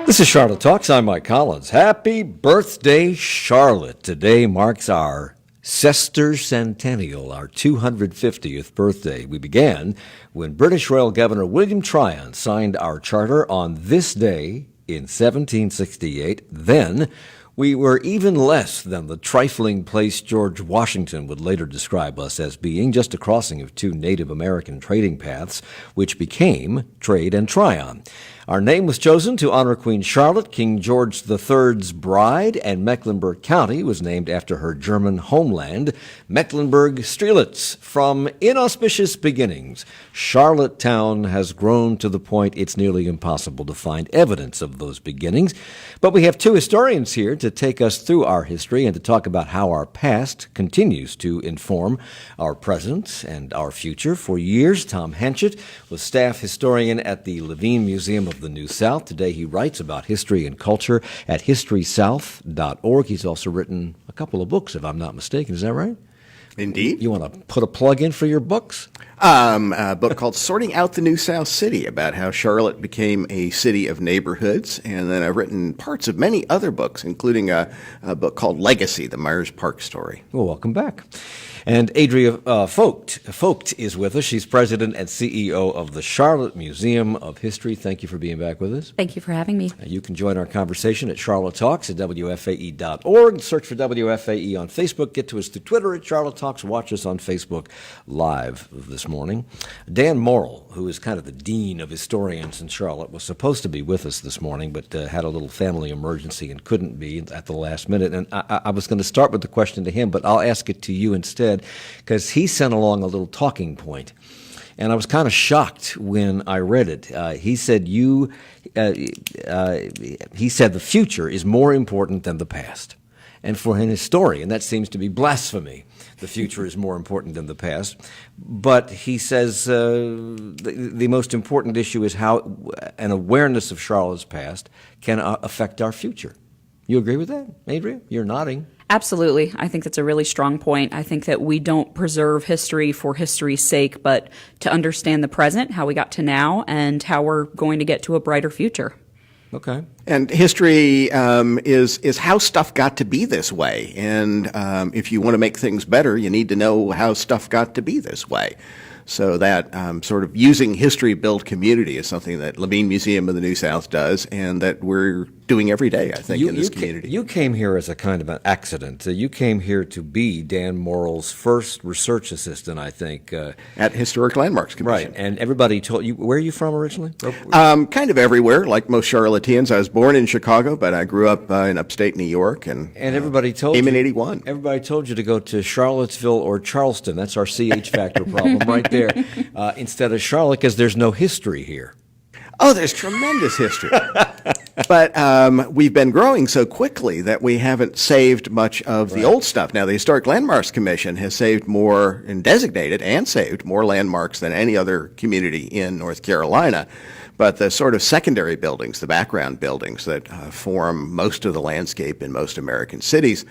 This is Charlotte Talks. I'm Mike Collins. Happy birthday, Charlotte. Today marks our sesquicentennial, our 250th birthday. We began when British Royal Governor William Tryon signed our charter on this day in 1768. Then we were even less than the trifling place George Washington would later describe us as being, just a crossing of two Native American trading paths, which became Trade and Tryon. Our name was chosen to honor Queen Charlotte, King George III's bride, and Mecklenburg County was named after her German homeland, Mecklenburg-Strelitz. From inauspicious beginnings, Charlottetown has grown to the point it's nearly impossible to find evidence of those beginnings. But we have two historians here to take us through our history and to talk about how our past continues to inform our present and our future. For years, Tom Hanchett was staff historian at the Levine Museum of the New South. Today he writes about history and culture at historysouth.org. He's also written a couple of books, if I'm not mistaken. Is that right? Indeed. You want to put a plug in for your books? A book called Sorting Out the New South City, about how Charlotte became a city of neighborhoods. And then I've written parts of many other books, including a book called Legacy, the Myers Park story. Well, welcome back. And Adria Vogt is with us. She's president and CEO of the Charlotte Museum of History. Thank you for being back with us. Thank you for having me. You can join our conversation at Charlotte Talks at WFAE.org. Search for WFAE on Facebook. Get to us through Twitter at Charlotte Talks. Watch us on Facebook Live this morning. Dan Morrill, who is kind of the dean of historians in Charlotte, was supposed to be with us this morning, but had a little family emergency and couldn't be at the last minute. And I was going to start with the question to him, but I'll ask it to you instead, because he sent along a little talking point. And I was kind of shocked when I read it. He said the future is more important than the past. And for an historian, that seems to be blasphemy. The future is more important than the past. But he says the most important issue is how an awareness of Charlotte's past can affect our future. You agree with that, Adria? You're nodding. Absolutely. I think that's a really strong point. I think that we don't preserve history for history's sake, but to understand the present, how we got to now, and how we're going to get to a brighter future. Okay. And history is how stuff got to be this way. And if you want to make things better, you need to know how stuff got to be this way. So that sort of using history to build community is something that Levine Museum of the New South does, and that we're doing every day, I think, in this community. You came here as a kind of an accident. You came here to be Dan Morrill's first research assistant, I think. At Historic Landmarks Commission. Right, and everybody told you, where are you from originally? Kind of everywhere, like most Charlotteans. I was born in Chicago, but I grew up in upstate New York, and everybody told came you, in 81. Everybody told you to go to Charlottesville or Charleston. That's our CH factor problem right there. Instead of Charlotte, because there's no history here. Oh, there's tremendous history. But we've been growing so quickly that we haven't saved much of the old stuff. Now, the Historic Landmarks Commission has saved more and designated and saved more landmarks than any other community in North Carolina. But the sort of secondary buildings, the background buildings that form most of the landscape in most American cities,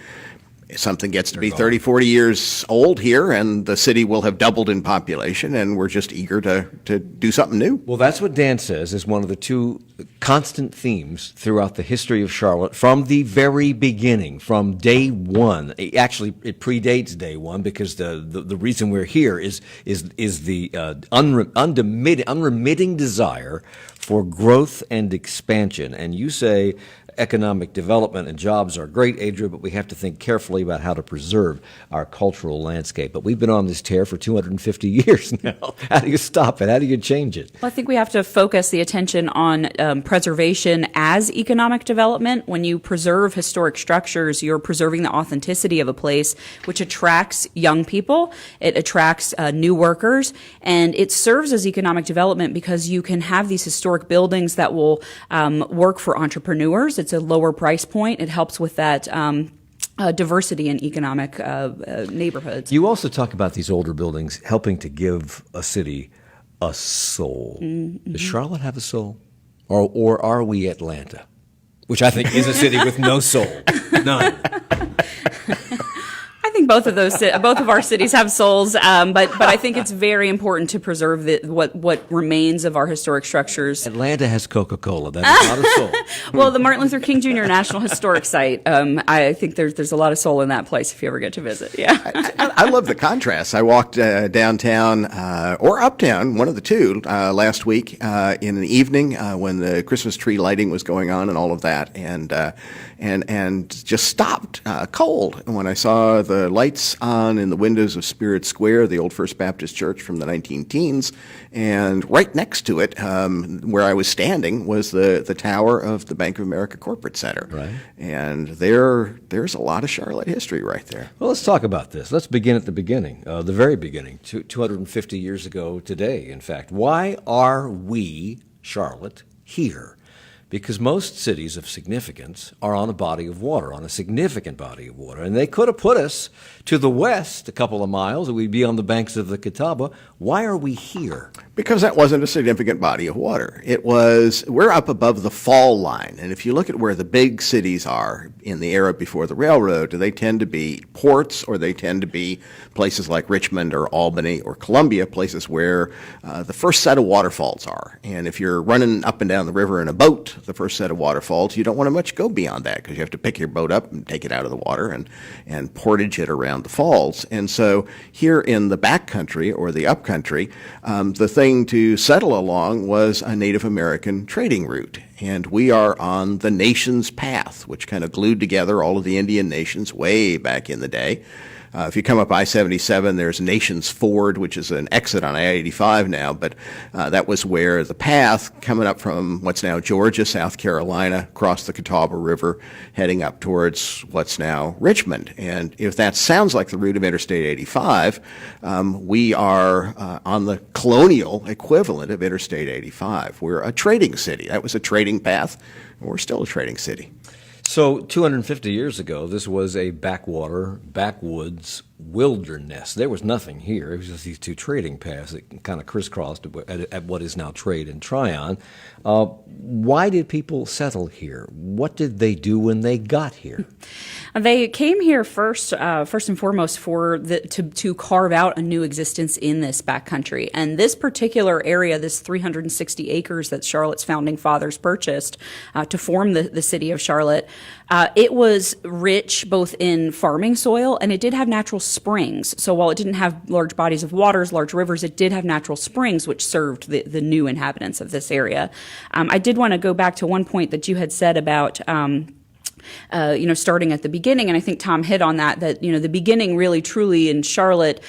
if something gets to be 30, 40 years old here, and the city will have doubled in population, and we're just eager to do something new. Well, that's what Dan says is one of the two constant themes throughout the history of Charlotte from the very beginning, from day one. Actually, it predates day one, because the reason we're here is the unremitting desire for growth and expansion. And you say economic development and jobs are great, Adria, but we have to think carefully about how to preserve our cultural landscape. But we've been on this tear for 250 years now. How do you stop it? How do you change it? Well, I think we have to focus the attention on preservation as economic development. When you preserve historic structures, you're preserving the authenticity of a place, which attracts young people, it attracts new workers, and it serves as economic development because you can have these historic buildings that will work for entrepreneurs. It's a lower price point. It helps with that diversity in economic neighborhoods. You also talk about these older buildings helping to give a city a soul. Mm-hmm. Does Charlotte have a soul? Or are we Atlanta, which I think is a city with no soul? None. I think Both of our cities have souls, but I think it's very important to preserve what remains of our historic structures. Atlanta has Coca-Cola. That is not a soul. Well, the Martin Luther King Jr. National Historic Site, I think there's a lot of soul in that place if you ever get to visit. Yeah. I love the contrast. I walked downtown or uptown, one of the two, last week in the evening when the Christmas tree lighting was going on and all of that, and just stopped cold when I saw the lights on in the windows of Spirit Square, the old First Baptist Church from the 19-teens, and right next to it, where I was standing, was the tower of the Bank of America Corporate Center. Right. And there's a lot of Charlotte history right there. Well, let's talk about this. Let's begin at the beginning, the very beginning, 250 years ago today, in fact. Why are we, Charlotte, here? Because most cities of significance are on a body of water, on a significant body of water. And they could have put us to the west a couple of miles, and we'd be on the banks of the Catawba. Why are we here? Because that wasn't a significant body of water. We're up above the fall line. And if you look at where the big cities are in the era before the railroad, they tend to be ports, or they tend to be places like Richmond or Albany or Columbia, places where the first set of waterfalls are. And if you're running up and down the river in a boat, the first set of waterfalls, you don't want to much go beyond that because you have to pick your boat up and take it out of the water and portage it around the falls. And so here in the back country or the up country, the thing to settle along was a Native American trading route. And we are on the nation's path, which kind of glued together all of the Indian nations way back in the day. If you come up I-77, there's Nations Ford, which is an exit on I-85 now, but that was where the path coming up from what's now Georgia, South Carolina, across the Catawba River, heading up towards what's now Richmond. And if that sounds like the route of Interstate 85, we are on the colonial equivalent of Interstate 85. We're a trading city. That was a trading path, and we're still a trading city. So 250 years ago, this was a backwoods wilderness. There was nothing here. It was just these two trading paths that kind of crisscrossed at what is now Trade and Tryon. Why did people settle here? What did they do when they got here? They came here first and foremost to carve out a new existence in this backcountry. And this particular area, this 360 acres that Charlotte's founding fathers purchased to form the city of Charlotte, it was rich both in farming soil, and it did have natural springs. So while it didn't have large bodies of waters, large rivers, it did have natural springs which served the new inhabitants of this area. I did want to go back to one point that you had said about starting at the beginning, and I think Tom hit on that the beginning really truly in Charlotte,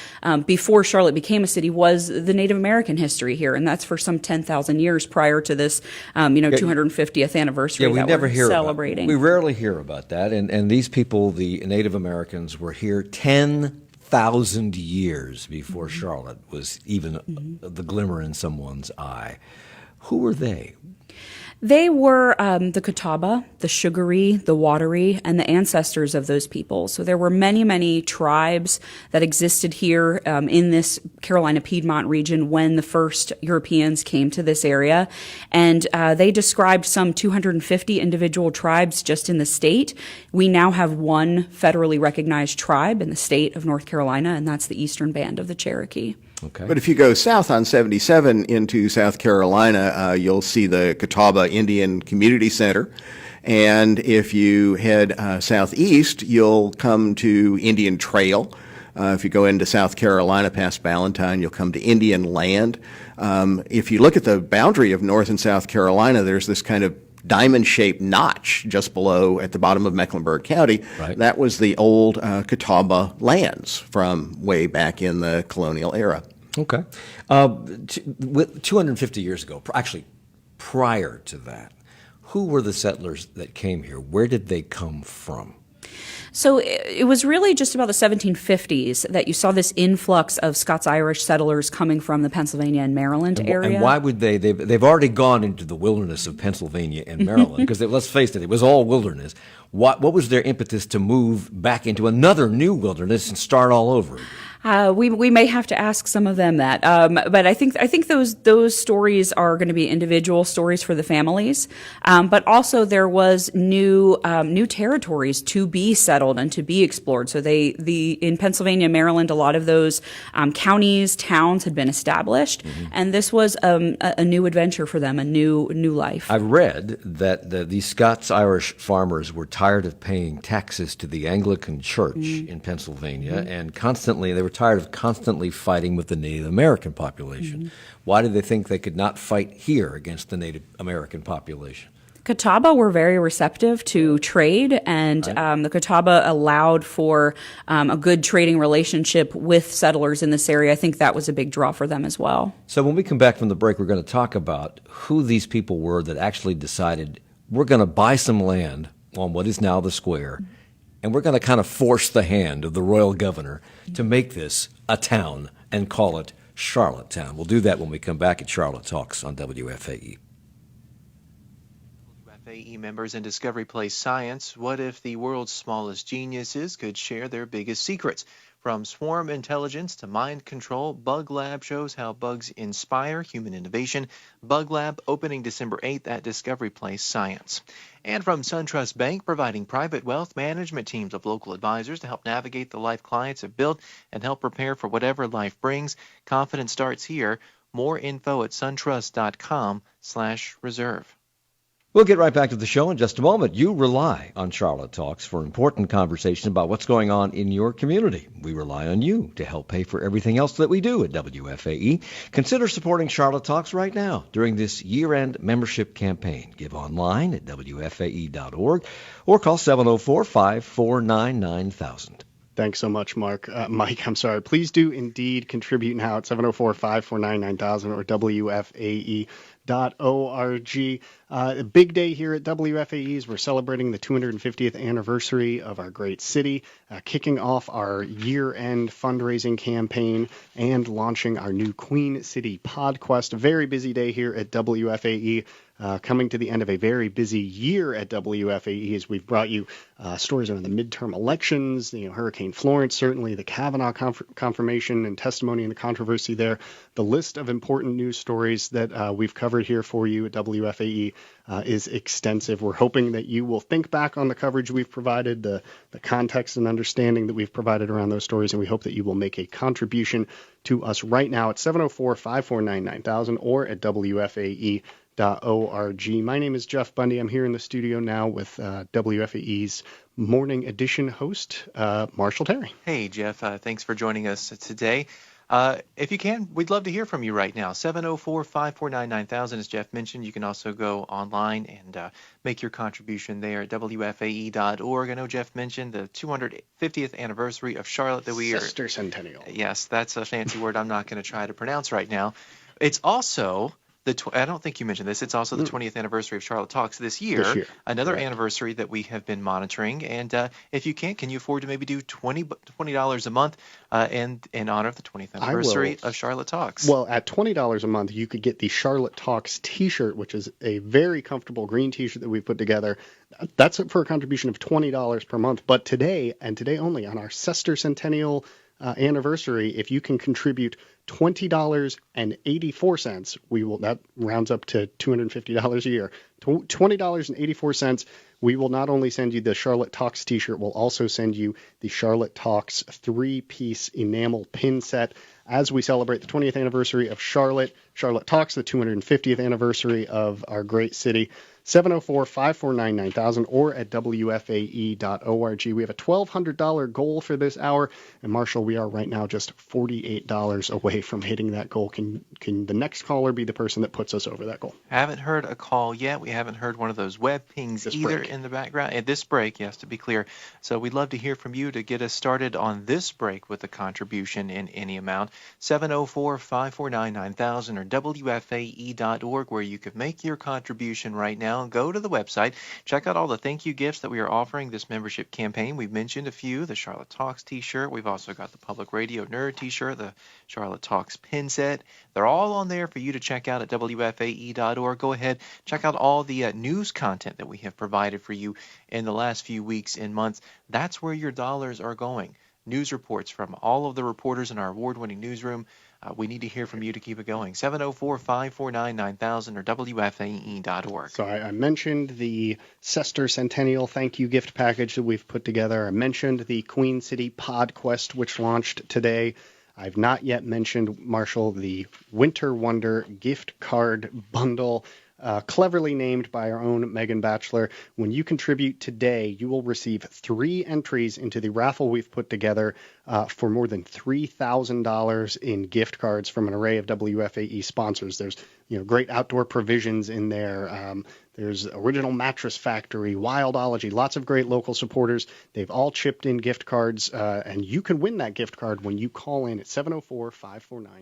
before Charlotte became a city, was the Native American history here, and that's for some 10,000 years prior to this 250th anniversary that we're celebrating. We rarely hear about that, and these people, the Native Americans, were here 10,000 years before Charlotte was even the glimmer in someone's eye. Who were they? They were the Catawba, the Sugary, the Watery, and the ancestors of those people. So there were many, many tribes that existed here in this Carolina Piedmont region when the first Europeans came to this area. And they described some 250 individual tribes just in the state. We now have one federally recognized tribe in the state of North Carolina, and that's the Eastern Band of the Cherokee. Okay. But if you go south on 77 into South Carolina, you'll see the Catawba Indian Community Center. And if you head southeast, you'll come to Indian Trail. If you go into South Carolina past Ballantyne, you'll come to Indian Land. If you look at the boundary of North and South Carolina, there's this kind of diamond-shaped notch just below at the bottom of Mecklenburg County. Right. That was the old Catawba lands from way back in the colonial era. Okay. 250 years ago, actually prior to that, who were the settlers that came here? Where did they come from? So it was really just about the 1750s that you saw this influx of Scots-Irish settlers coming from the Pennsylvania and Maryland area. And why would they've already gone into the wilderness of Pennsylvania and Maryland, because let's face it was all wilderness. What was their impetus to move back into another new wilderness and start all over? We may have to ask some of them that, but I think those stories are going to be individual stories for the families, but also there was new territories to be settled and to be explored. So in Pennsylvania, Maryland, a lot of those counties, towns had been established, and this was a new adventure for them, a new life. I've read that these Scots-Irish farmers were tired of paying taxes to the Anglican Church in Pennsylvania, and they were tired of constantly fighting with the Native American population. Why did they think they could not fight here against the Native American population? Catawba were very receptive to trade, and the Catawba allowed for a good trading relationship with settlers in this area. I think that was a big draw for them as well. So when we come back from the break, we're going to talk about who these people were that actually decided we're going to buy some land on what is now the square, and we're going to kind of force the hand of the royal governor to make this a town and call it Charlottetown. We'll do that when we come back at Charlotte Talks on WFAE. WFAE members in Discovery Place Science. What if the world's smallest geniuses could share their biggest secrets? From swarm intelligence to mind control, Bug Lab shows how bugs inspire human innovation. Bug Lab opening December 8th at Discovery Place Science. And from SunTrust Bank, providing private wealth management teams of local advisors to help navigate the life clients have built and help prepare for whatever life brings. Confidence starts here. More info at suntrust.com/reserve. We'll get right back to the show in just a moment. You rely on Charlotte Talks for important conversation about what's going on in your community. We rely on you to help pay for everything else that we do at WFAE. Consider supporting Charlotte Talks right now during this year-end membership campaign. Give online at WFAE.org or call 704-549-9000. Thanks so much, Mike. I'm sorry. Please do indeed contribute now at 704-549-9000 or WFAE.org. A big day here at WFAE's. We're celebrating the 250th anniversary of our great city, kicking off our year-end fundraising campaign and launching our new Queen City PodQuest. A very busy day here at WFAE. Coming to the end of a very busy year at WFAE as we've brought you stories around the midterm elections, Hurricane Florence, certainly the Kavanaugh confirmation and testimony and the controversy there. The list of important news stories that we've covered here for you at WFAE is extensive. We're hoping that you will think back on the coverage we've provided, the context and understanding that we've provided around those stories, and we hope that you will make a contribution to us right now at 704-549-9000 or at WFAE.org. My name is Jeff Bundy. I'm here in the studio now with WFAE's morning edition host, Marshall Terry. Hey, Jeff. Thanks for joining us today. If you can, we'd love to hear from you right now. 704-549-9000. As Jeff mentioned, you can also go online and make your contribution there at WFAE.org. I know Jeff mentioned the 250th anniversary of Charlotte that we are. Sister Centennial. Yes, that's a fancy word I'm not going to try to pronounce right now. It's also I don't think you mentioned this. It's also the 20th anniversary of Charlotte Talks this year. Another anniversary that we have been monitoring. And if you can you afford to maybe do $20 a month in honor of the 20th anniversary of Charlotte Talks? Well, at $20 a month, you could get the Charlotte Talks T-shirt, which is a very comfortable green T-shirt that we've put together. That's for a contribution of $20 per month. But today, and today only, on our Sister Centennial anniversary, if you can contribute $20.84, that rounds up to $250 a year. $20.84, we will not only send you the Charlotte Talks T-shirt, we'll also send you the Charlotte Talks 3-piece enamel pin set as we celebrate the 20th anniversary of Charlotte Talks, the 250th anniversary of our great city. 704-549-9000 or at WFAE.org. We have a $1,200 goal for this hour, and Marshall, we are right now just $48 away from hitting that goal. Can the next caller be the person that puts us over that goal? Haven't heard a call yet. We haven't heard one of those web pings either in the background. At this break, yes, to be clear. So we'd love to hear from you to get us started on this break with a contribution in any amount. 704-549-9000 or WFAE.org, where you could make your contribution right now. Go to the website, check out all the thank you gifts that we are offering this membership campaign. We've mentioned a few, the Charlotte Talks T-shirt. We've also got the Public Radio Nerd T-shirt, the Charlotte Talks pin set. They're all on there for you to check out at WFAE.org. Go ahead, check out all the news content that we have provided for you in the last few weeks and months. That's where your dollars are going. news reports from all of the reporters in our award-winning newsroom. We need to hear from you to keep it going. 704-549-9000 or WFAE.org. So I mentioned the Centennial thank you gift package that we've put together. I mentioned the Queen City PodQuest, which launched today. I've not yet mentioned, Marshall, the Winter Wonder gift card bundle, cleverly named by our own Megan Batchelor. When you contribute today, you will receive 3 entries into the raffle we've put together for more than $3,000 in gift cards from an array of WFAE sponsors. There's great outdoor provisions in there. There's Original Mattress Factory, Wildology, lots of great local supporters. They've all chipped in gift cards, and you can win that gift card when you call in at 704-549-9000.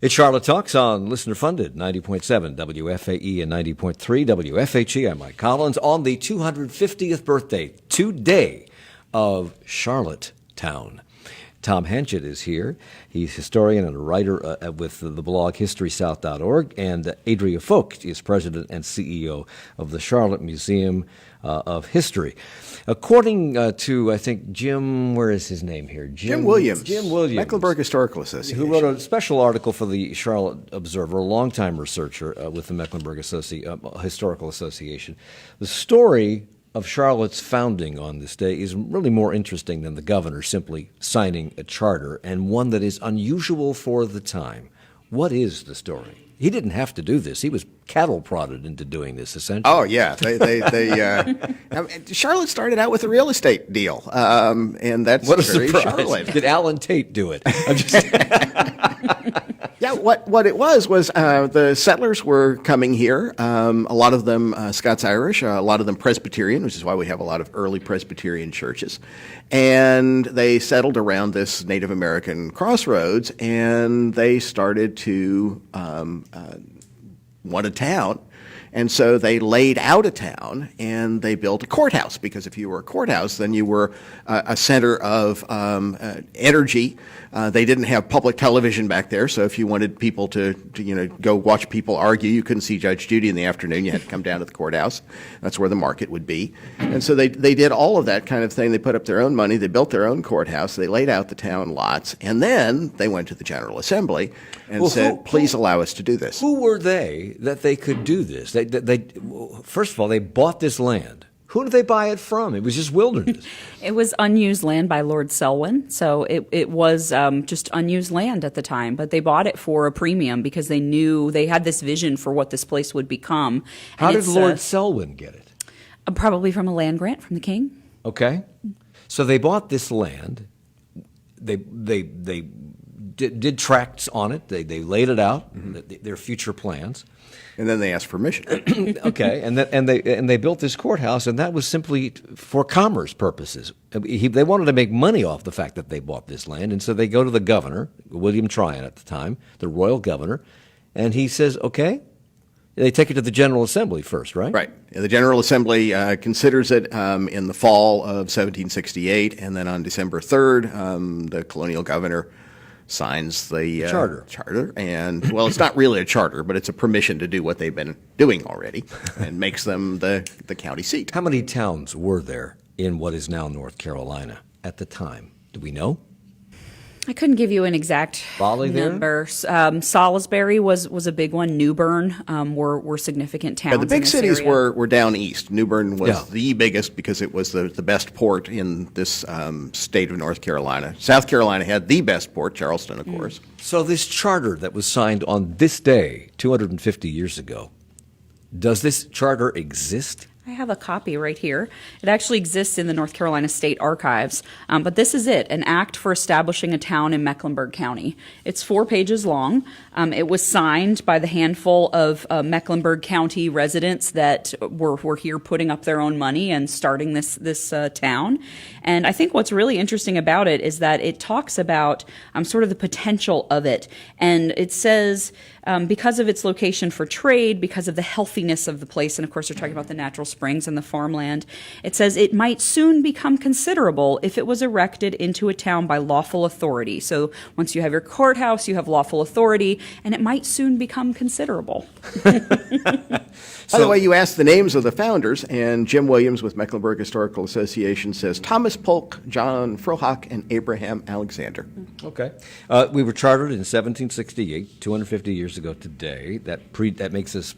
It's Charlotte Talks on listener-funded 90.7 WFAE and 90.3 WFHE. I'm Mike Collins on the 250th birthday today of Charlottetown. Tom Hanchett is here. He's historian and a writer with the blog HistorySouth.org, and Adria Folk is president and CEO of the Charlotte Museum of History. According to, I think, Jim, where is his name here? Jim Williams. Jim Williams. Mecklenburg Historical Association. Who wrote a special article for the Charlotte Observer, a longtime researcher with the Mecklenburg Historical Association. The story of Charlotte's founding on this day is really more interesting than the governor simply signing a charter, and one that is unusual for the time. What is the story? He didn't have to do this. He was cattle prodded into doing this, essentially. Oh, yeah. Charlotte started out with a real estate deal, and that's What a very surprise. Charlotte. Did Alan Tate do it? I'm just Yeah, what it was the settlers were coming here. A lot of them Scots-Irish, a lot of them Presbyterian, which is why we have a lot of early Presbyterian churches. And they settled around this Native American crossroads, and they started to want a town. And so they laid out a town, and they built a courthouse, because if you were a courthouse, then you were a center of energy. They didn't have public television back there, so if you wanted people to go watch people argue, you couldn't see Judge Judy in the afternoon. You had to come down to the courthouse. That's where the market would be. And so they did all of that kind of thing. They put up their own money. They built their own courthouse. They laid out the town lots. And then they went to the General Assembly and said, please allow us to do this. Who were they that they could do this? They first of all, they bought this land. Who did they buy it from? It was just wilderness. It was unused land by Lord Selwyn, so it was just unused land at the time. But they bought it for a premium because they knew they had this vision for what this place would become. How And did Lord Selwyn get it? Probably from a land grant from the king. Okay. So they bought this land. They did tracts on it. They laid it out, their future plans. And then they asked permission. Okay, and they built this courthouse, and that was simply for commerce purposes. They wanted to make money off the fact that they bought this land, and so they go to the governor, William Tryon at the time, the royal governor, and he says, okay. They take it to the General Assembly first, right? Right. The General Assembly considers it in the fall of 1768, and then on December 3rd, the colonial governor signs the charter. And, well, it's not really a charter, but it's a permission to do what they've been doing already, and makes them the county seat. How many towns were there in what is now North Carolina at the time? Do we know? I couldn't give you an exact Raleigh there? number. Salisbury was a big one. New Bern were significant towns. Yeah, the big in this cities area. were down east. New Bern was the biggest because it was the best port in this state of North Carolina. South Carolina had the best port, Charleston, of course. So this charter that was signed on this day, 250 years ago, does this charter exist? I have a copy right here. It actually exists in the North Carolina State Archives, but this is it, an act for establishing a town in Mecklenburg County. It's 4 pages long. It was signed by the handful of Mecklenburg County residents that were here putting up their own money and starting this town. And I think what's really interesting about it is that it talks about sort of the potential of it. And it says because of its location for trade, because of the healthiness of the place, and of course, they're talking about the natural springs and the farmland. It says it might soon become considerable if it was erected into a town by lawful authority. So once you have your courthouse, you have lawful authority, and it might soon become considerable. By the way, you asked the names of the founders, and Jim Williams with Mecklenburg Historical Association says Thomas Polk, John Frohock, and Abraham Alexander. Okay. We were chartered in 1768, 250 years ago today. That makes us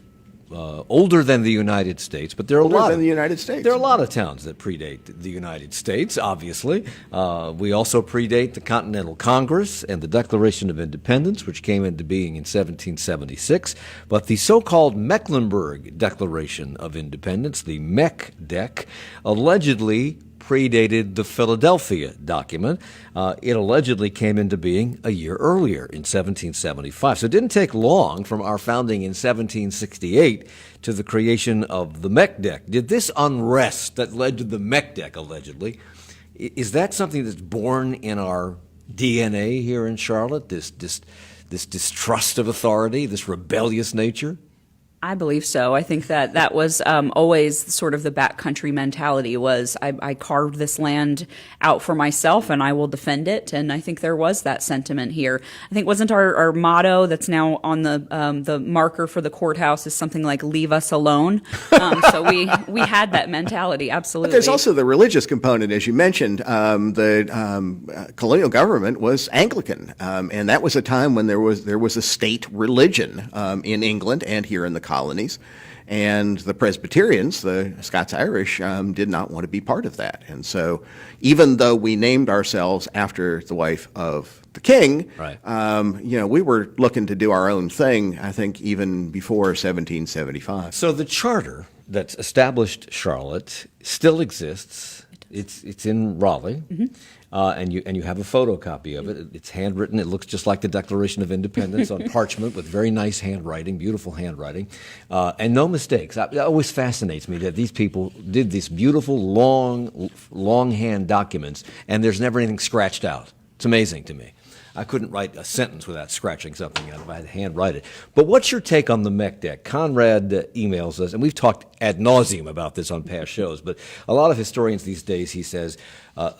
older than the United States, but there are Older than the United States. There are a lot of towns that predate the United States, obviously. We also predate the Continental Congress and the Declaration of Independence, which came into being in 1776. But the so-called Mecklenburg Declaration of Independence, the MEC-DEC, allegedly predated the Philadelphia document. It allegedly came into being a year earlier in 1775. So it didn't take long from our founding in 1768 to the creation of the MEC-DEC. Did this unrest that led to the MEC-DEC, allegedly, is that something that's born in our DNA here in Charlotte, this distrust of authority, this rebellious nature? I believe so. I think that was always sort of the backcountry mentality was I carved this land out for myself and I will defend it. And I think there was that sentiment here. I think wasn't our motto that's now on the marker for the courthouse is something like "Leave us alone." So we had that mentality, absolutely. But there's also the religious component, as you mentioned. The colonial government was Anglican, and that was a time when there was a state religion in England and here in the colonies, and the Presbyterians, the Scots-Irish, did not want to be part of that. And so even though we named ourselves after the wife of the king, right. We were looking to do our own thing, I think, even before 1775. So the charter that established Charlotte still exists. It's in Raleigh, and you have a photocopy of it. It's handwritten. It looks just like the Declaration of Independence on parchment with very nice handwriting, beautiful handwriting, and no mistakes. It always fascinates me that these people did these beautiful, longhand documents, and there's never anything scratched out. It's amazing to me. I couldn't write a sentence without scratching something out if I had to handwrite it. But what's your take on the MEC-DEC? Conrad emails us, and we've talked ad nauseum about this on past shows, but a lot of historians these days, he says,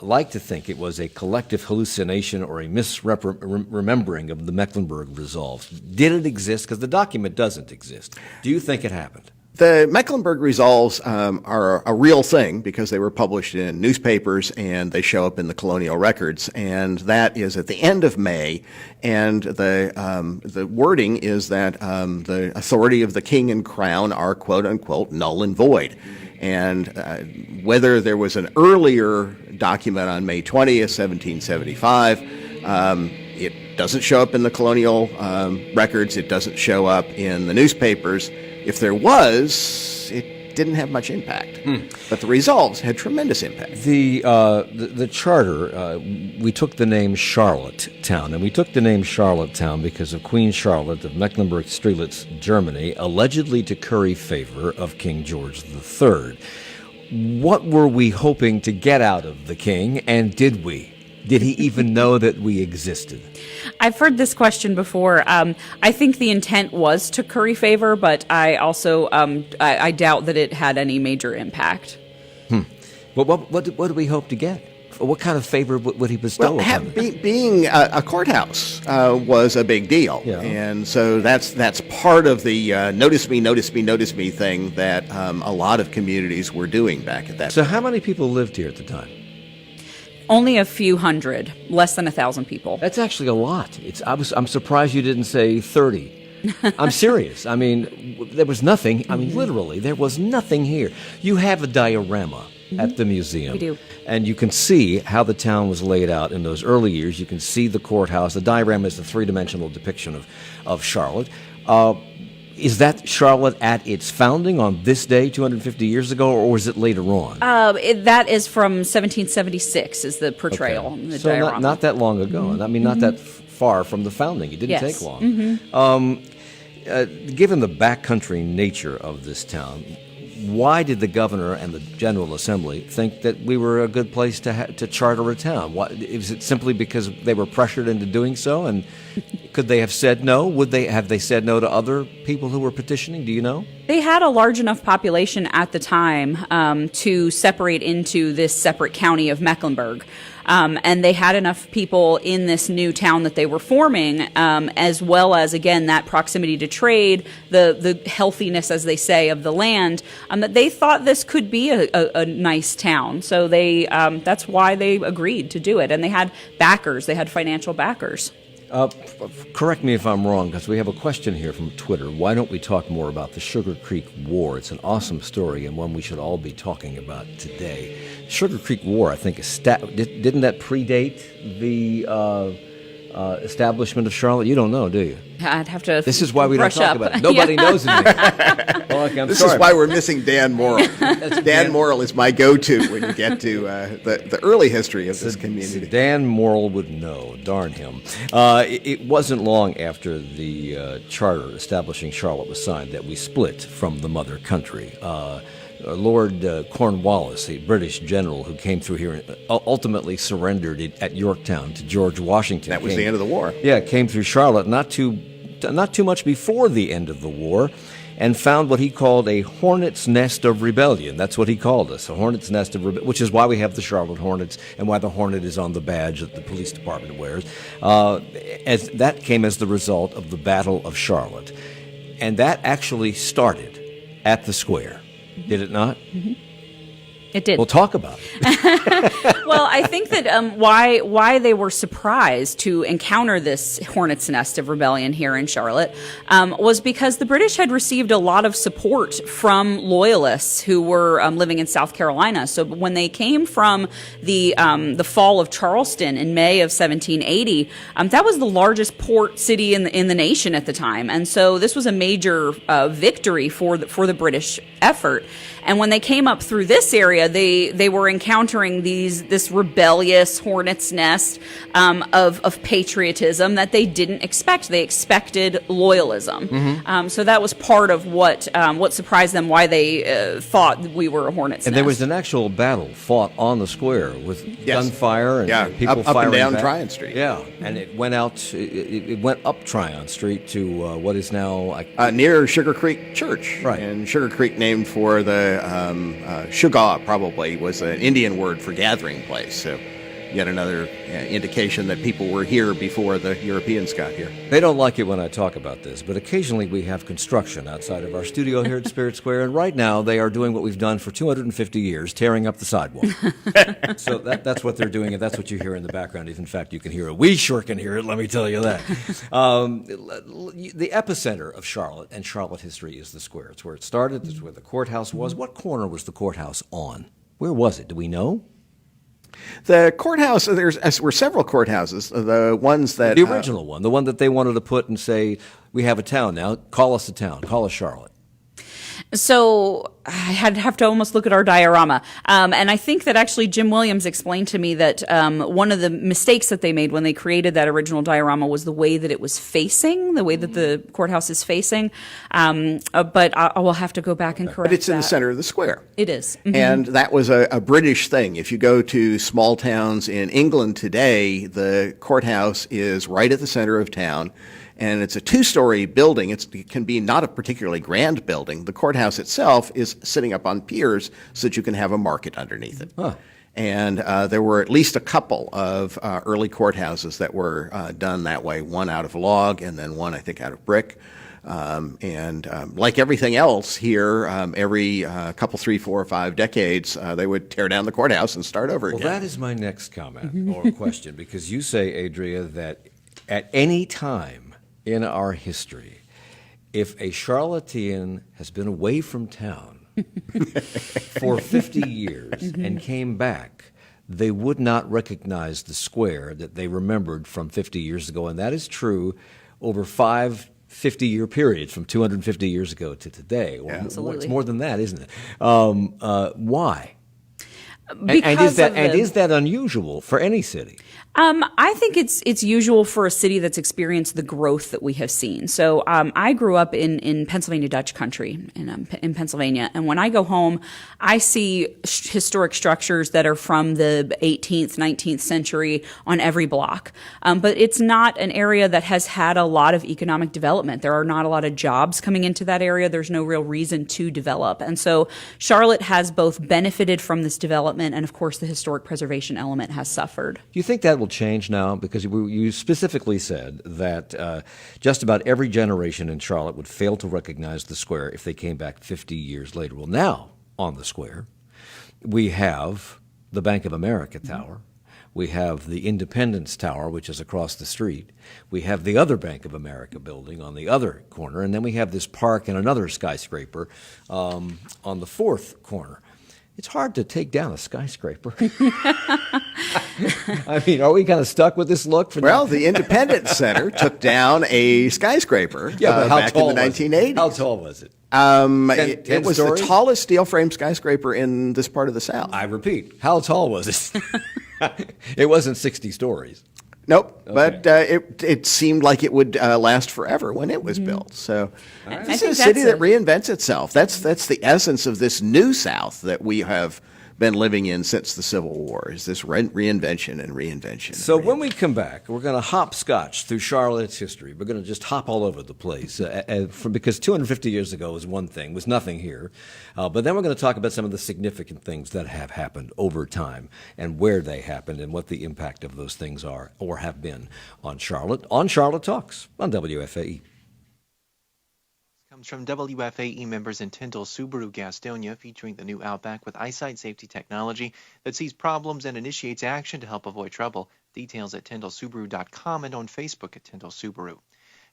like to think it was a collective hallucination or a misremembering of the Mecklenburg resolves. Did it exist? Because the document doesn't exist. Do you think it happened? The Mecklenburg Resolves are a real thing because they were published in newspapers and they show up in the colonial records, and that is at the end of May. And the wording is that the authority of the king and crown are quote unquote null and void. And whether there was an earlier document on May 20th, 1775, it doesn't show up in the colonial records. It doesn't show up in the newspapers. If there was, it didn't have much impact. But the resolves had tremendous impact. The charter, we took the name Charlottetown, and we took the name Charlottetown because of Queen Charlotte of Mecklenburg-Strelitz, Germany, allegedly to curry favor of King George III. What were we hoping to get out of the king, and did we? Did he even know that we existed? I've heard this question before. I think the intent was to curry favor, but I also I doubt that it had any major impact. But what do we hope to get? What kind of favor would he bestow upon us? Being a courthouse was a big deal, Yeah. and so that's part of the notice me thing that a lot of communities were doing back at that So time. how many people lived here at the time? Only a few hundred, less than 1,000 people. That's actually a lot. I'm surprised you didn't say 30. I'm serious. I mean, there was nothing. I mean, literally, there was nothing here. You have a diorama at the museum. We do. And you can see how the town was laid out in those early years. You can see the courthouse. The diorama is a three-dimensional depiction of Charlotte. Is that Charlotte at its founding on this day 250 years ago, or was it later on? That is from 1776 is the portrayal. Okay. The So diorama. not that long ago. I mean, not that far from the founding. It didn't Yes. take long. Given the backcountry nature of this town, why did the governor and the General Assembly think that we were a good place to charter a town? Is it simply because they were pressured into doing so? And Could they have said no? Have they said no to other people who were petitioning? Do you know? They had a large enough population at the time to separate into this separate county of Mecklenburg. And they had enough people in this new town that they were forming, as well as, again, that proximity to trade, the healthiness, as they say, of the land, that they thought this could be a nice town. So that's why they agreed to do it. And they had backers. They had financial backers. Correct me if I'm wrong, because we have a question here from Twitter. Why don't we talk more about the Sugar Creek War? It's an awesome story and one we should all be talking about today. Sugar Creek War, I think, didn't that predate the establishment of Charlotte? You don't know, do you? I'd have to. This is why we don't brush talk up. about it. Nobody knows anything. Well, This is why we're missing Dan Morrill. Dan Morrill is my go-to when you get to the early history of this community. Dan Morrill would know. Darn him. It wasn't long after the charter establishing Charlotte was signed that we split from the mother country. Lord Cornwallis, a British general who came through here and ultimately surrendered at Yorktown to George Washington. That was the end of the war. Yeah, came through Charlotte not too much before the end of the war, and found what he called a hornet's nest of rebellion. That's what he called us, a hornet's nest of rebellion, which is why we have the Charlotte Hornets and why the hornet is on the badge that the police department wears. As that came as the result of the Battle of Charlotte. And that actually started at the square. Did it not? Mm-hmm. It did. We'll talk about it. Well, I think that why they were surprised to encounter this hornet's nest of rebellion here in Charlotte was because the British had received a lot of support from loyalists who were living in South Carolina. So when they came from the fall of Charleston in May of 1780, that was the largest port city in the nation at the time, and so this was a major victory for the British effort. And when they came up through this area, they were encountering this rebellious hornet's nest of patriotism that they didn't expect. They expected loyalism. Mm-hmm. So that was part of what surprised them, why they thought we were a hornet's nest. And there was an actual battle fought on the square with gunfire and people up firing and down back. Tryon Street. Yeah, and it went out. It went up Tryon Street to what is now near Sugar Creek Church. Right. And Sugar Creek, named for the Sugaw, probably was an Indian word for gathering place. So yet another indication that people were here before the Europeans got here. They don't like it when I talk about this, but occasionally we have construction outside of our studio here at Spirit Square, and right now they are doing what we've done for 250 years, tearing up the sidewalk. So that's what they're doing, and that's what you hear in the background. If in fact you can hear it. We sure can hear it, let me tell you that. The epicenter of Charlotte and Charlotte history is the square. It's where it started. It's where the courthouse was. What corner was the courthouse on? Where was it? Do we know? The courthouse, there were several courthouses. The ones that... The original one, the one that they wanted to put and say, we have a town now, call us a town, call us Charlotte. So I had to have to almost look at our diorama. And I think that actually Jim Williams explained to me that one of the mistakes that they made when they created that original diorama was the way that it was facing, the way that the courthouse is facing. But I will have to go back and correct But it's in that. the center of the square. It is. Mm-hmm. And that was a British thing. If you go to small towns in England today, the courthouse is right at the center of town. And it's a two-story building. It can be not a particularly grand building. The courthouse itself is sitting up on piers so that you can have a market underneath it. Huh. And there were at least a couple of early courthouses that were done that way, one out of log and then one, I think, out of brick. Like everything else here, every couple, 3, 4, or 5 decades, they would tear down the courthouse and start over again. Well, that is my next comment or question, because you say, Adria, that at any time in our history, if a Charlottean has been away from town for 50 years and came back, they would not recognize the square that they remembered from 50 years ago. And that is true over 5 50-year periods, from 250 years ago to today. Absolutely. It's more than that, isn't it? Why? Is that unusual for any city? I think it's usual for a city that's experienced the growth that we have seen. So I grew up in Pennsylvania Dutch country in Pennsylvania, and when I go home, I see historic structures that are from the 18th, 19th century on every block. But it's not an area that has had a lot of economic development. There are not a lot of jobs coming into that area. There's no real reason to develop, and so Charlotte has both benefited from this development, and of course, the historic preservation element has suffered. Do you think that will change now? Because you specifically said that just about every generation in Charlotte would fail to recognize the square if they came back 50 years later. Well, now on the square, we have the Bank of America Tower. We have the Independence Tower, which is across the street. We have the other Bank of America building on the other corner. And then we have this park and another skyscraper on the fourth corner. It's hard to take down a skyscraper. I mean, are we kind of stuck with this look? The Independence Center took down a skyscraper back in the 1980s. How tall was it? 10 it was stories? the tallest steel frame skyscraper in this part of the South. I repeat, how tall was it? It wasn't 60 stories. Nope, Okay. but it seemed like it would last forever when it was built. So this is a city that reinvents itself. That's the essence of this new South that we have been living in since the Civil War, is this reinvention and reinvention. So when we come back, we're going to hopscotch through Charlotte's history. We're going to just hop all over the place because 250 years ago was one thing, was nothing here. But then we're going to talk about some of the significant things that have happened over time and where they happened and what the impact of those things are or have been on Charlotte Talks on WFAE. Comes from WFAE members in Tyndall Subaru Gastonia, featuring the new Outback with eyesight safety technology that sees problems and initiates action to help avoid trouble. Details at tyndallsubaru.com and on Facebook at Tyndall Subaru.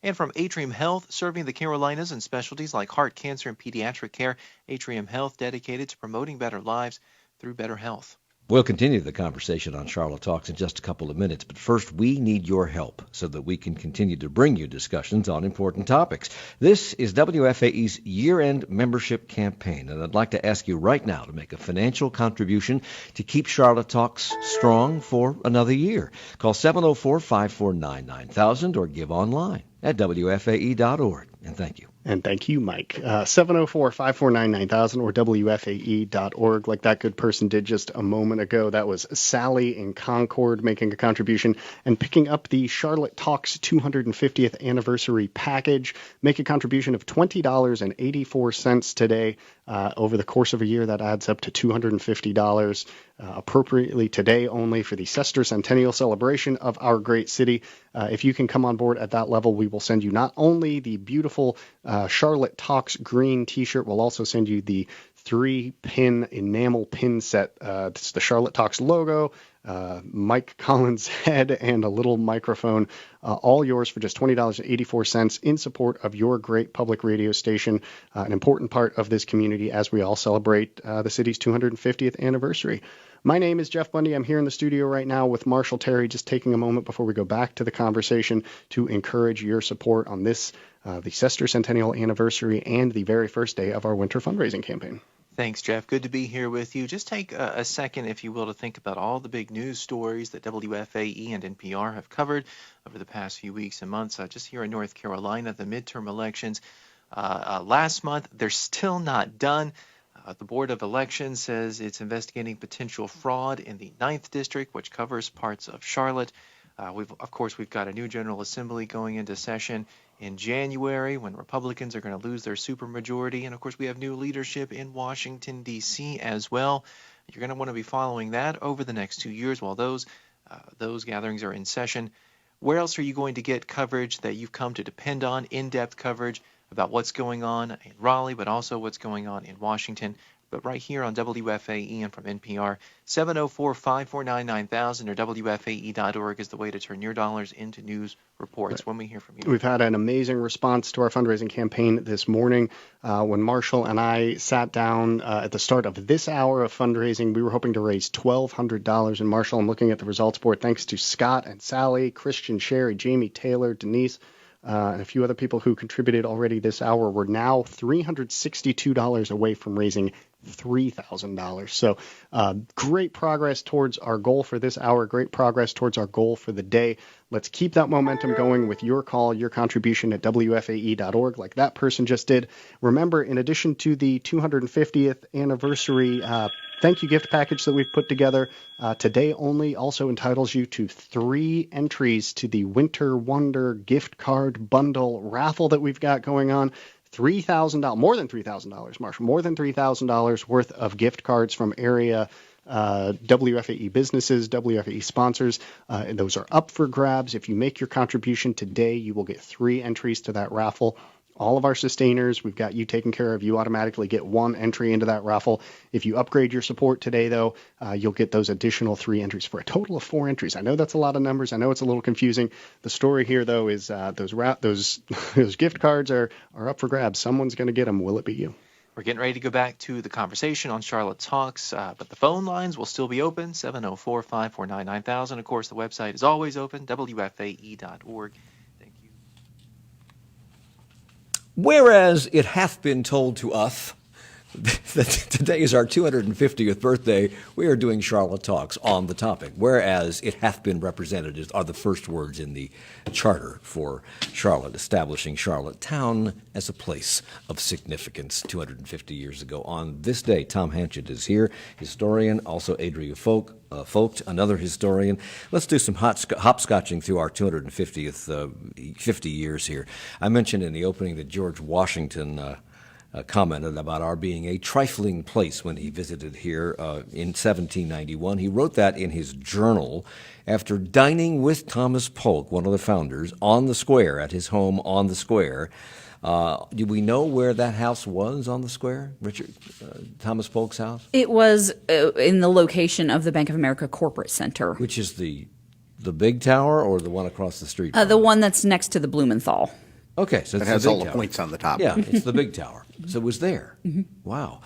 And from Atrium Health, serving the Carolinas in specialties like heart, cancer, and pediatric care. Atrium Health, dedicated to promoting better lives through better health. We'll continue the conversation on Charlotte Talks in just a couple of minutes, but first we need your help so that we can continue to bring you discussions on important topics. This is WFAE's year-end membership campaign, and I'd like to ask you right now to make a financial contribution to keep Charlotte Talks strong for another year. Call 704-549-9000 or give online at WFAE.org, and thank you. And thank you, Mike. 704-549-9000 or WFAE.org, like that good person did just a moment ago. That was Sally in Concord making a contribution and picking up the Charlotte Talks 250th anniversary package. Make a contribution of $20.84 today. Over the course of a year, that adds up to $250. Appropriately today only for the Sesquicentennial celebration of our great city. If you can come on board at that level, we will send you not only the beautiful Charlotte Talks green T-shirt, we'll also send you the 3-pin enamel pin set. It's the Charlotte Talks logo, Mike Collins' head, and a little microphone. All yours for just $20.84 in support of your great public radio station, an important part of this community as we all celebrate the city's 250th anniversary. My name is Jeff Bundy. I'm here in the studio right now with Marshall Terry, just taking a moment before we go back to the conversation to encourage your support on this, the Sesquicentennial anniversary and the very first day of our winter fundraising campaign. Thanks, Jeff. Good to be here with you. Just take a second, if you will, to think about all the big news stories that WFAE and NPR have covered over the past few weeks and months. Just here in North Carolina, the midterm elections last month, they're still not done. The Board of Elections says it's investigating potential fraud in the 9th District, which covers parts of Charlotte. We've got a new General Assembly going into session in January when Republicans are going to lose their supermajority. And, of course, we have new leadership in Washington, D.C. as well. You're going to want to be following that over the next 2 years while those gatherings are in session. Where else are you going to get coverage that you've come to depend on, in-depth coverage about what's going on in Raleigh, but also what's going on in Washington? But right here on WFAE and from NPR, 704-549-9000 or WFAE.org is the way to turn your dollars into news reports. When we hear from you. We've had an amazing response to our fundraising campaign this morning. When Marshall and I sat down at the start of this hour of fundraising, we were hoping to raise $1,200. And Marshall, I'm looking at the results board. Thanks to Scott and Sally, Christian, Sherry, Jamie, Taylor, Denise, and a few other people who contributed already this hour. We're now $362 away from raising $3,000. So great progress towards our goal for this hour, great progress towards our goal for the day. Let's keep that momentum going with your call, your contribution at WFAE.org, like that person just did. Remember, in addition to the 250th anniversary thank you gift package that we've put together, today only also entitles you to 3 entries to the Winter Wonder gift card bundle raffle that we've got going on. $3,000, more than $3,000, Marshall, more than $3,000 worth of gift cards from area WFAE businesses, WFAE sponsors. And those are up for grabs. If you make your contribution today, you will get 3 entries to that raffle. All of our sustainers, we've got you taken care of. You automatically get 1 entry into that raffle. If you upgrade your support today, though, you'll get those additional 3 entries for a total of 4 entries. I know that's a lot of numbers. I know it's a little confusing. The story here, though, is those gift cards are up for grabs. Someone's going to get them. Will it be you? We're getting ready to go back to the conversation on Charlotte Talks, but the phone lines will still be open, 704-549-9000. Of course, the website is always open, WFAE.org. Thank you. Whereas it hath been told to us that today is our 250th birthday, we are doing Charlotte Talks on the topic. Whereas it hath been represented are the first words in the charter for Charlotte, establishing Charlotte town as a place of significance 250 years ago. On this day, Tom Hanchett is here, historian, also Adria Folk, another historian. Let's do some hopscotching through our 250th 50 years here. I mentioned in the opening that George Washington commented about our being a trifling place when he visited here in 1791. He wrote that in his journal after dining with Thomas Polk, one of the founders, on the square, at his home on the square. Do we know where that house was on the square, Richard? Thomas Polk's house? It was in the location of the Bank of America Corporate Center. Which is the big tower or the one across the street? The one that's next to the Blumenthal. Okay, so It it's has the big all the tower. points on the top. Yeah, it's the big tower. So it was there. Wow.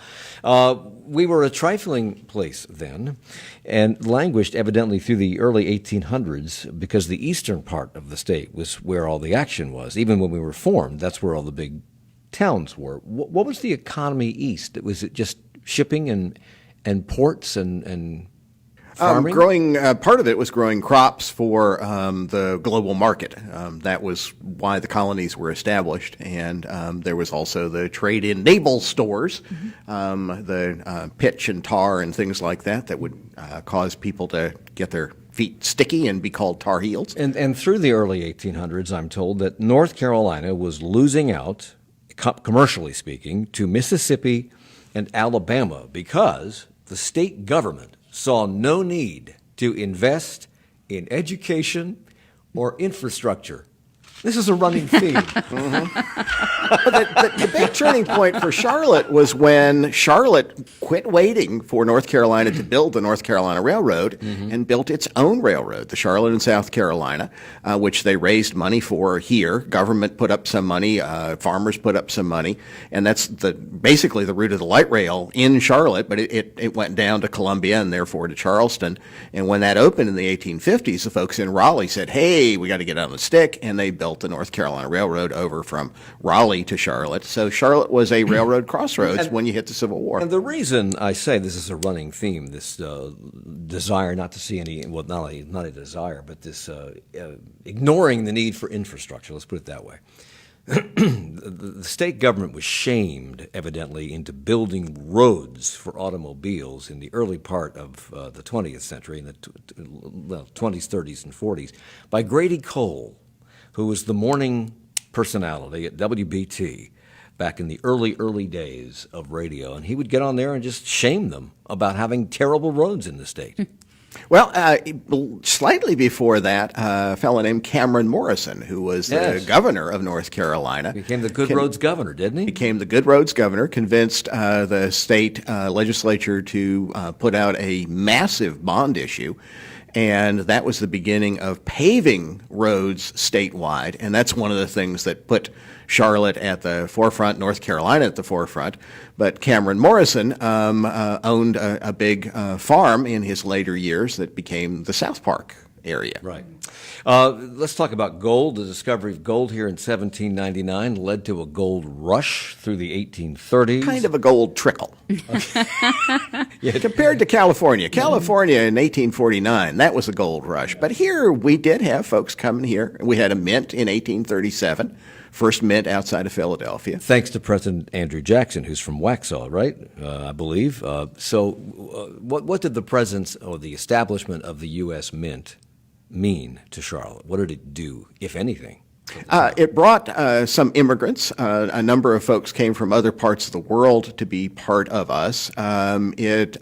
We were a trifling place then and languished evidently through the early 1800s because the eastern part of the state was where all the action was. Even when we were formed, that's where all the big towns were. What was the economy east? Was it just shipping and ports and farming? Part of it was growing crops for the global market. That was why the colonies were established, and there was also the trade in naval stores, the pitch and tar and things like that would cause people to get their feet sticky and be called tar heels. And through the early 1800s, I'm told that North Carolina was losing out, commercially speaking, to Mississippi and Alabama because the state government saw no need to invest in education or infrastructure. This is a running theme. The big turning point for Charlotte was when Charlotte quit waiting for North Carolina to build the North Carolina Railroad and built its own railroad, the Charlotte and South Carolina, which they raised money for here. Government put up some money, farmers put up some money, and that's basically the route of the light rail in Charlotte, but it went down to Columbia and therefore to Charleston. And when that opened in the 1850s, the folks in Raleigh said, hey, we got to get on the stick, and they built the North Carolina Railroad over from Raleigh to Charlotte. So Charlotte was a railroad crossroads when you hit the Civil War. And the reason I say this is a running theme, this desire not to see any, well, not a desire, but this ignoring the need for infrastructure, let's put it that way. The state government was shamed, evidently, into building roads for automobiles in the early part of the 20th century, in the 20s, 30s, and 40s, by Grady Cole, who was the morning personality at WBT back in the early days of radio. And he would get on there and just shame them about having terrible roads in the state. Well, slightly before that, a fellow named Cameron Morrison, who was the governor of North Carolina. Became the Good Roads governor, didn't he? Became the Good Roads governor, convinced the state legislature to put out a massive bond issue. And that was the beginning of paving roads statewide. And that's one of the things that put Charlotte at the forefront, North Carolina at the forefront. But Cameron Morrison owned a big farm in his later years that became the South Park area. Right. Let's talk about gold. The discovery of gold here in 1799 led to a gold rush through the 1830s. Kind of a gold trickle. Compared to California. California in 1849, that was a gold rush. But here we did have folks coming here. We had a mint in 1837, first mint outside of Philadelphia. Thanks to President Andrew Jackson, who's from Waxhaw, right? I believe. What did the presence or the establishment of the U.S. Mint mean to Charlotte? What did it do, if anything? It brought some immigrants. A number of folks came from other parts of the world to be part of us. It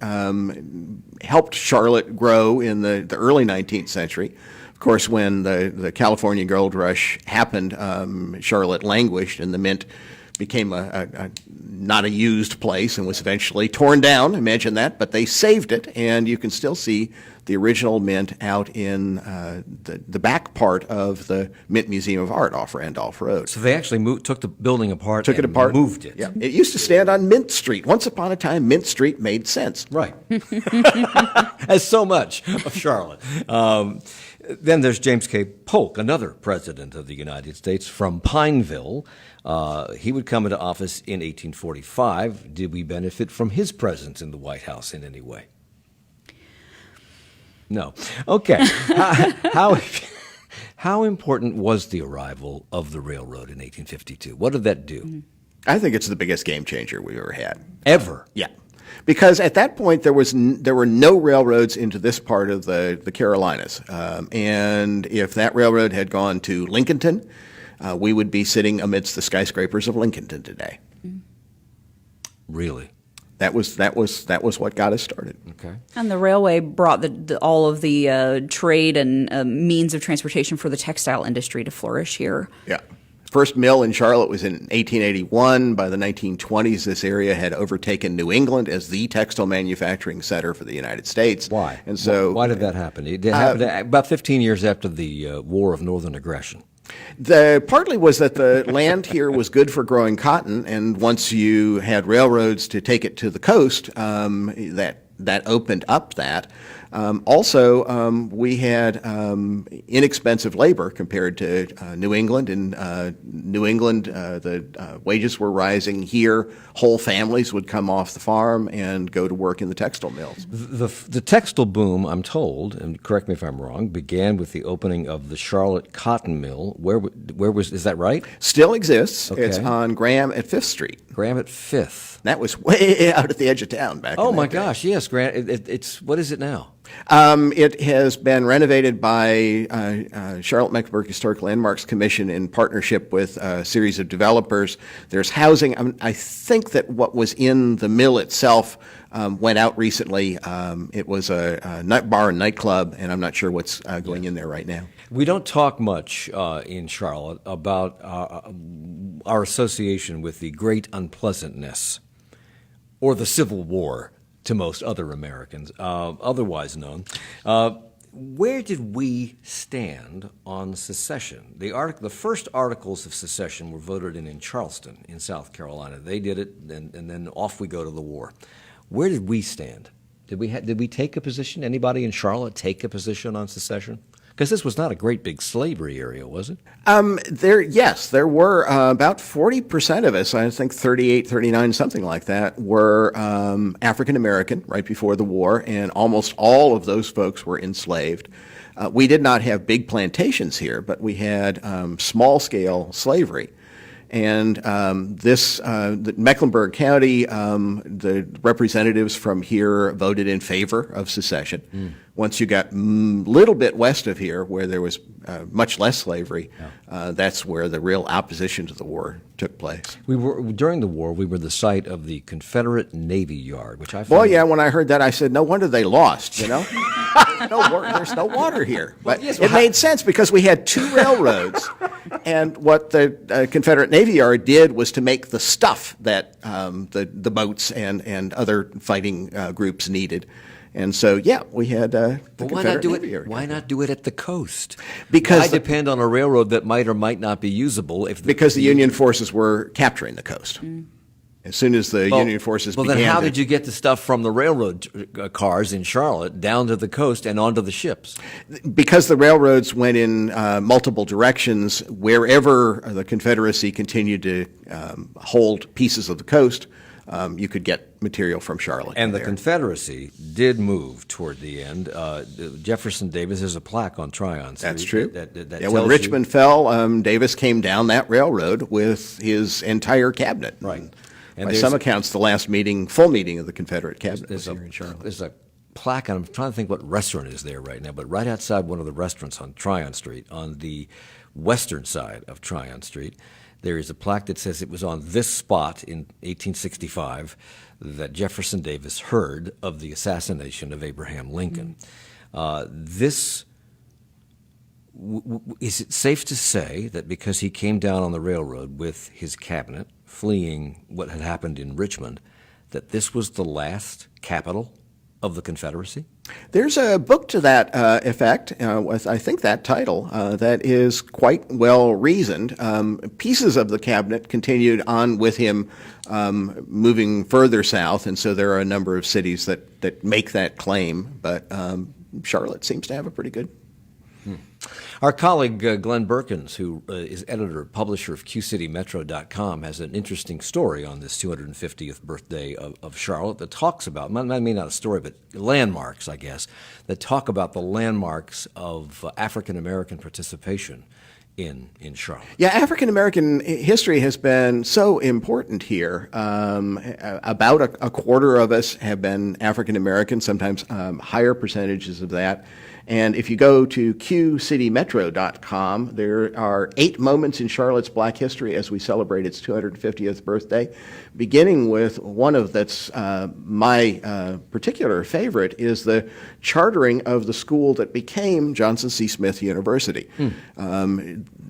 helped Charlotte grow in the early 19th century. Of course, when the California gold rush happened, Charlotte languished, and the mint became not a used place and was eventually torn down. Imagine that, but they saved it, and you can still see the original mint out in the back part of the Mint Museum of Art off Randolph Road. So they actually took the building apart Took it and apart. moved it. Yeah, it used to stand on Mint Street. Once upon a time, Mint Street made sense. Right. As so much of Charlotte. Then there's James K. Polk, another president of the United States from Pineville. He would come into office in 1845. Did we benefit from his presence in the White House in any way? No. Okay. How important was the arrival of the railroad in 1852? What did that do? I think it's the biggest game changer we've ever had. Ever? Yeah. Because at that point, there were no railroads into this part of the Carolinas. And if that railroad had gone to Lincolnton, we would be sitting amidst the skyscrapers of Lincolnton today. Really? That was what got us started. Okay. And the railway brought all of the trade and means of transportation for the textile industry to flourish here. Yeah. First mill in Charlotte was in 1881. By the 1920s, this area had overtaken New England as the textile manufacturing center for the United States. Why? And so, why did that happen? It happened about 15 years after the War of Northern Aggression. Partly was that the land here was good for growing cotton, and once you had railroads to take it to the coast, that opened up that. Also, we had inexpensive labor compared to New England. In New England, the wages were rising. Here, whole families would come off the farm and go to work in the textile mills. The textile boom, I'm told, and correct me if I'm wrong, began with the opening of the Charlotte Cotton Mill. Where is that right? Still exists. Okay. It's on Graham at 5th Street. Graham at 5th. That was way out at the edge of town back Oh in my that day. gosh, yes, Graham. It's what is it now? It has been renovated by Charlotte-Mecklenburg Historic Landmarks Commission in partnership with a series of developers. There's housing. I think that what was in the mill itself went out recently. It was a night bar and nightclub, and I'm not sure what's going in there right now. We don't talk much in Charlotte about our association with the Great Unpleasantness or the Civil War to most other Americans, otherwise known. Where did we stand on secession? The first articles of secession were voted in Charleston, in South Carolina. They did it, and then off we go to the war. Where did we stand? Did we take a position? Anybody in Charlotte take a position on secession? Because this was not a great big slavery area, was it? There were about 40% of us, I think 38, 39, something like that, were African American right before the war, and almost all of those folks were enslaved. We did not have big plantations here, but we had small-scale slavery. And the Mecklenburg County, the representatives from here voted in favor of secession. Once you got a little bit west of here, where there was much less slavery, that's where the real opposition to the war took place. During the war, we were the site of the Confederate Navy Yard, which I found... Well, yeah, when I heard that, I said, no wonder they lost, you know? There's no water here. But it made sense because we had two railroads, and what the Confederate Navy Yard did was to make the stuff that the boats and other fighting groups needed. And so, yeah, we had the Confederate Navy Yard. Why not do it at the coast? Because why depend on a railroad that might or might not be usable? Because the Union forces were capturing the coast. As soon as the Union forces well, began then how to- did you get the stuff from the railroad cars in Charlotte down to the coast and onto the ships? Because the railroads went in multiple directions, wherever the Confederacy continued to hold pieces of the coast, you could get material from Charlotte. And the there. Confederacy did move toward the end. Jefferson Davis, there's a plaque on Tryon Street. That's true. That Yeah, tells when you- Richmond fell, Davis came down that railroad with his entire cabinet. Right. And By there's- some accounts, the last full meeting of the Confederate cabinet was There's here in Charlotte. there's a plaque, and I'm trying to think what restaurant is there right now, but right outside one of the restaurants on Tryon Street, on the western side of Tryon Street, there is a plaque that says it was on this spot in 1865 that Jefferson Davis heard of the assassination of Abraham Lincoln. Is it safe to say that because he came down on the railroad with his cabinet, fleeing what had happened in Richmond, that this was the last capital of the Confederacy? There's a book to that effect, with I think that title, that is quite well reasoned. Pieces of the cabinet continued on with him, moving further south, and so there are a number of cities that make that claim, but Charlotte seems to have a pretty good. Our colleague Glenn Berkins, who is editor and publisher of QCityMetro.com, has an interesting story on this 250th birthday of Charlotte that talks about, maybe not a story, but landmarks, I guess, that talk about the landmarks of African-American participation in Charlotte. Yeah, African American history has been so important here. About a quarter of us have been African American, sometimes higher percentages of that. And if you go to QCityMetro.com, there are 8 moments in Charlotte's Black history as we celebrate its 250th birthday, beginning with one of that's my particular favorite is the chartering of the school that became Johnson C. Smith University.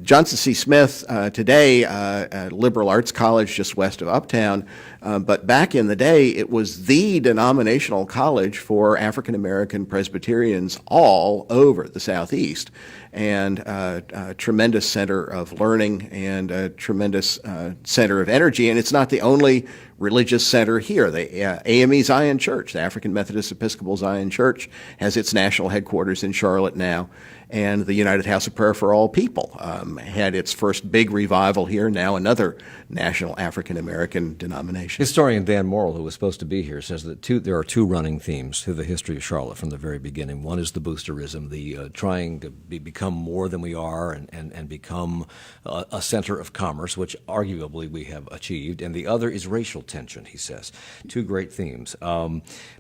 Johnson C. Smith, today a liberal arts college just west of Uptown, but back in the day it was the denominational college for African American Presbyterians all over the Southeast, and a tremendous center of learning and a tremendous center of energy. And it's not the only religious center here. The AME Zion Church, the African Methodist Episcopal Zion Church, has its national headquarters in Charlotte now. And the United House of Prayer for All People had its first big revival here, now another national African-American denomination. Historian Dan Morrill, who was supposed to be here, says that there are 2 running themes through the history of Charlotte from the very beginning. One is the boosterism, the trying to become more than we are and become a center of commerce, which arguably we have achieved. And the other is racial tension, he says. 2 great themes.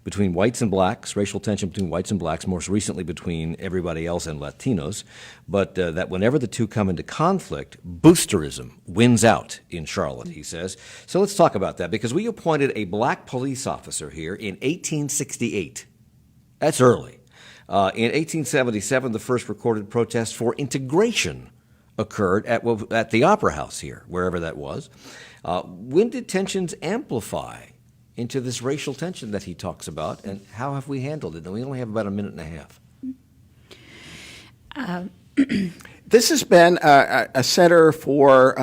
Between whites and blacks, racial tension between whites and blacks, most recently between everybody else and Latinos, but that whenever the 2 come into conflict, boosterism wins out in Charlotte, he says. So let's talk about that, because we appointed a black police officer here in 1868. That's early. In 1877, the first recorded protest for integration occurred at the Opera House here, wherever that was. When did tensions amplify into this racial tension that he talks about, and how have we handled it? And we only have about a minute and a half. This has been a center for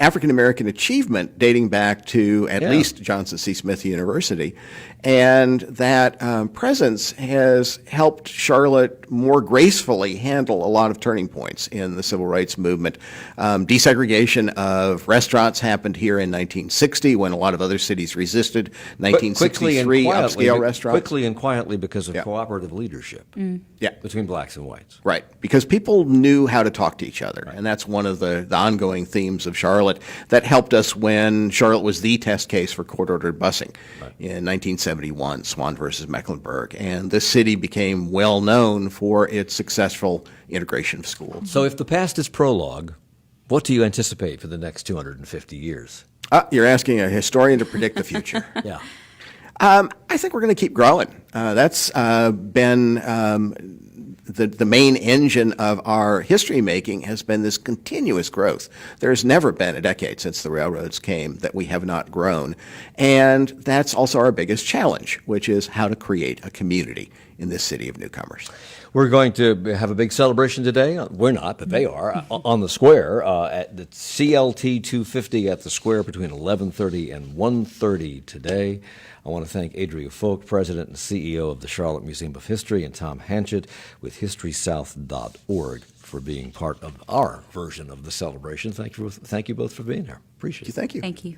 African American achievement dating back to at least Johnson C. Smith University. And that presence has helped Charlotte more gracefully handle a lot of turning points in the civil rights movement. Desegregation of restaurants happened here in 1960 when a lot of other cities resisted. 1963, upscale restaurants. Quickly and quietly because of cooperative leadership between blacks and whites. Right, because people knew how to talk to each other, and that's one of the ongoing themes of Charlotte that helped us when Charlotte was the test case for court-ordered busing in 1971, Swan versus Mecklenburg, and this city became well known for its successful integration of schools. So if the past is prologue, what do you anticipate for the next 250 years? You're asking a historian to predict the future. Yeah. I think we're going to keep growing. That's been the main engine of our history making has been this continuous growth. There's never been a decade since the railroads came that we have not grown. And that's also our biggest challenge, which is how to create a community in this city of newcomers. We're going to have a big celebration today. We're not, but they are, on the square at the CLT 250 at the square between 11:30 and 1:30 today. I want to thank Adria Polk, President and CEO of the Charlotte Museum of History, and Tom Hanchett with HistorySouth.org for being part of our version of the celebration. Thank you both for being here. Appreciate it. Thank you. Thank you.